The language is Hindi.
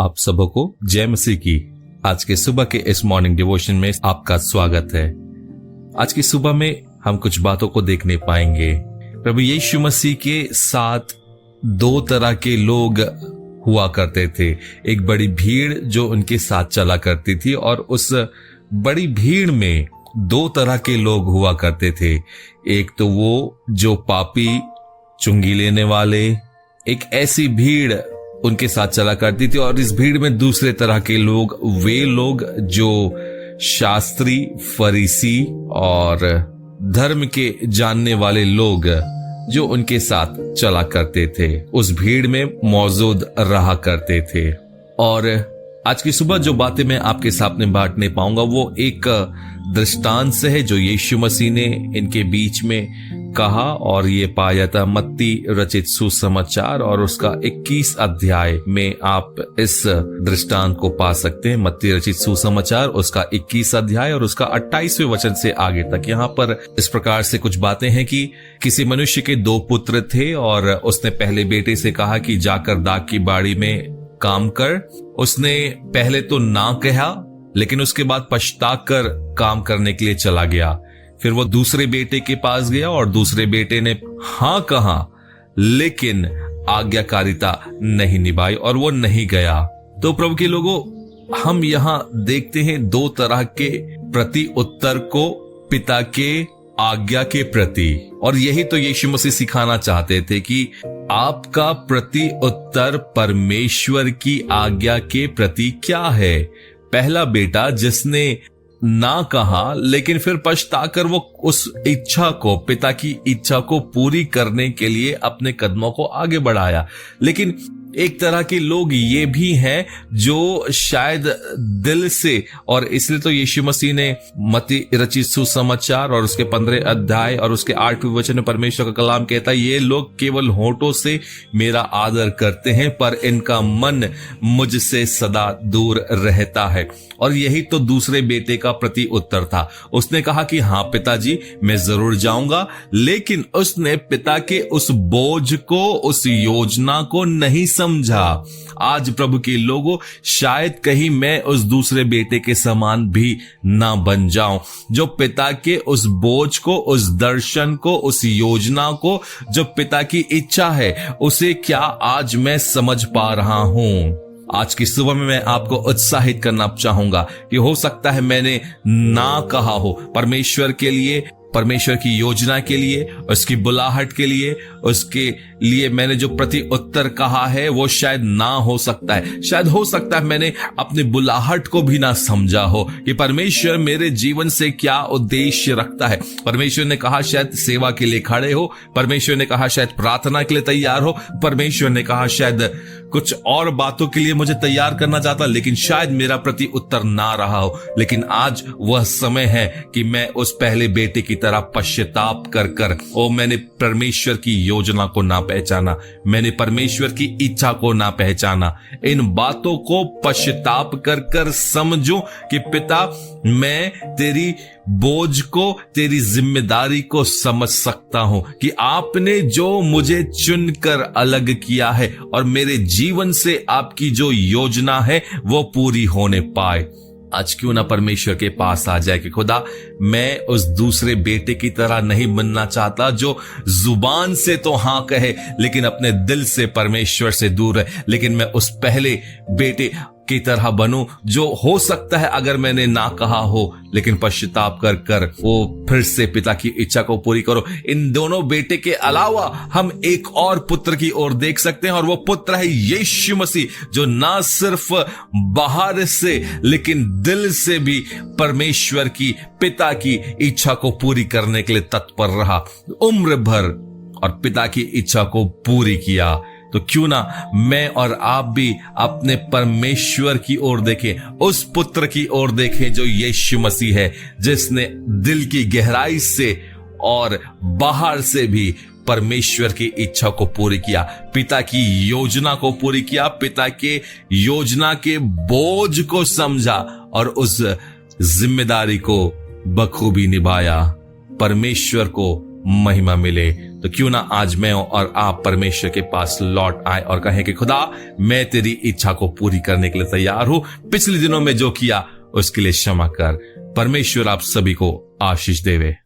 आप सबको जय मसीह की। आज के सुबह के इस मॉर्निंग डिवोशन में आपका स्वागत है। आज की सुबह में हम कुछ बातों को देखने पाएंगे। प्रभु यीशु मसीह के साथ दो तरह के लोग हुआ करते थे। एक बड़ी भीड़ जो उनके साथ चला करती थी और उस बड़ी भीड़ में दो तरह के लोग हुआ करते थे। एक तो वो जो पापी, चुंगी लेने वाले, एक ऐसी भीड़ उनके साथ चला करती थी। और इस भीड़ में दूसरे तरह के लोग, वे लोग जो शास्त्री, फरीसी और धर्म के जानने वाले लोग जो उनके साथ चला करते थे, उस भीड़ में मौजूद रहा करते थे। और आज की सुबह जो बातें मैं आपके सामने बांटने पाऊंगा वो एक दृष्टांत से है जो यीशु मसीह ने इनके बीच में कहा। और ये पाया जाता है मत्ती रचित सुसमाचार और उसका 21 अध्याय में आप इस दृष्टांत को पा सकते हैं। मत्ती रचित सुसमाचार उसका 21 अध्याय और उसका 28वें वचन से आगे तक। यहाँ पर इस प्रकार से कुछ बातें हैं कि किसी मनुष्य के दो पुत्र थे और उसने पहले बेटे से कहा कि जाकर दाख की बाड़ी में काम कर। उसने पहले तो ना कहा, लेकिन उसके बाद पछता कर काम करने के लिए चला गया। फिर वो दूसरे बेटे के पास गया और दूसरे बेटे ने हाँ कहा, लेकिन आज्ञाकारिता नहीं निभाई और वो नहीं गया। तो प्रभु के लोगों, हम यहां देखते हैं दो तरह के प्रति उत्तर को पिता के आज्ञा के प्रति। और यही तो यीशु मसीह सिखाना चाहते थे कि आपका प्रति उत्तर परमेश्वर की आज्ञा के प्रति क्या है। पहला बेटा जिसने ना कहा, लेकिन फिर पछताकर वो उस इच्छा को, पिता की इच्छा को पूरी करने के लिए अपने कदमों को आगे बढ़ाया। लेकिन एक तरह के लोग ये भी हैं जो शायद दिल से, और इसलिए तो यीशु मसीह ने मत्ती रचित सुसमाचार और उसके 15 अध्याय और उसके 8वें वचन में परमेश्वर का कलाम कहता है, ये लोग केवल होठों से मेरा आदर करते हैं पर इनका मन मुझसे सदा दूर रहता है। और यही तो दूसरे बेटे का प्रति उत्तर था। उसने कहा कि हाँ पिताजी, मैं जरूर जाऊंगा, लेकिन उसने पिता के उस बोझ को, उस योजना को नहीं समझा। आज प्रभु के लोगों, शायद कहीं मैं उस दूसरे बेटे के समान भी ना बन जाऊं, जो पिता के उस बोझ को, उस दर्शन को, उस योजना को, जो पिता की इच्छा है, उसे क्या आज मैं समझ पा रहा हूं। आज की सुबह में मैं आपको उत्साहित करना चाहूंगा कि हो सकता है मैंने ना कहा हो परमेश्वर के लिए, परमेश्वर की योजना के लिए, उसकी बुलाहट के लिए, उसके लिए मैंने जो प्रति उत्तर कहा है वो शायद ना हो सकता है। शायद हो सकता है मैंने अपनी बुलाहट को भी ना समझा हो कि परमेश्वर मेरे जीवन से क्या उद्देश्य रखता है। परमेश्वर ने कहा शायद सेवा के लिए खड़े हो, परमेश्वर ने कहा शायद प्रार्थना के लिए तैयार हो, परमेश्वर ने कहा शायद कुछ और बातों के लिए मुझे तैयार करना चाहता, लेकिन शायद मेरा प्रति उत्तर ना रहा हो। लेकिन आज वह समय है कि मैं उस पहले बेटे की तरह पश्चाताप कर कर, ओ मैंने परमेश्वर की योजना को ना पहचाना, मैंने परमेश्वर की इच्छा को ना पहचाना, इन बातों को पश्चाताप कर कर समझूं कि पिता, मैं तेरी बोझ को, तेरी जिम्मेदारी को समझ सकता हूं कि आपने जो मुझे चुनकर अलग किया है और मेरे जीवन से आपकी जो योजना है वो पूरी होने पाए। आज क्यों ना परमेश्वर के पास आ जाए कि खुदा, मैं उस दूसरे बेटे की तरह नहीं बनना चाहता जो जुबान से तो हाँ कहे लेकिन अपने दिल से परमेश्वर से दूर है। लेकिन मैं उस पहले बेटे की तरह बनूं जो हो सकता है अगर मैंने ना कहा हो, लेकिन पश्चाताप कर कर वो फिर से पिता की इच्छा को पूरी करो। इन दोनों बेटे के अलावा हम एक और पुत्र की ओर देख सकते हैं और वो पुत्र है यीशु मसीह, जो ना सिर्फ बाहर से लेकिन दिल से भी परमेश्वर की, पिता की इच्छा को पूरी करने के लिए तत्पर रहा उम्र भर और पिता की इच्छा को पूरी किया। तो क्यों ना मैं और आप भी अपने परमेश्वर की ओर देखें, उस पुत्र की ओर देखें जो यीशु मसीह है, जिसने दिल की गहराई से और बाहर से भी परमेश्वर की इच्छा को पूरी किया, पिता की योजना को पूरी किया, पिता के योजना के बोझ को समझा और उस जिम्मेदारी को बखूबी निभाया। परमेश्वर को महिमा मिले। तो क्यों ना आज मैं और आप परमेश्वर के पास लौट आए और कहें कि खुदा, मैं तेरी इच्छा को पूरी करने के लिए तैयार हूं। पिछले दिनों में जो किया उसके लिए क्षमा कर। परमेश्वर आप सभी को आशीष देवे।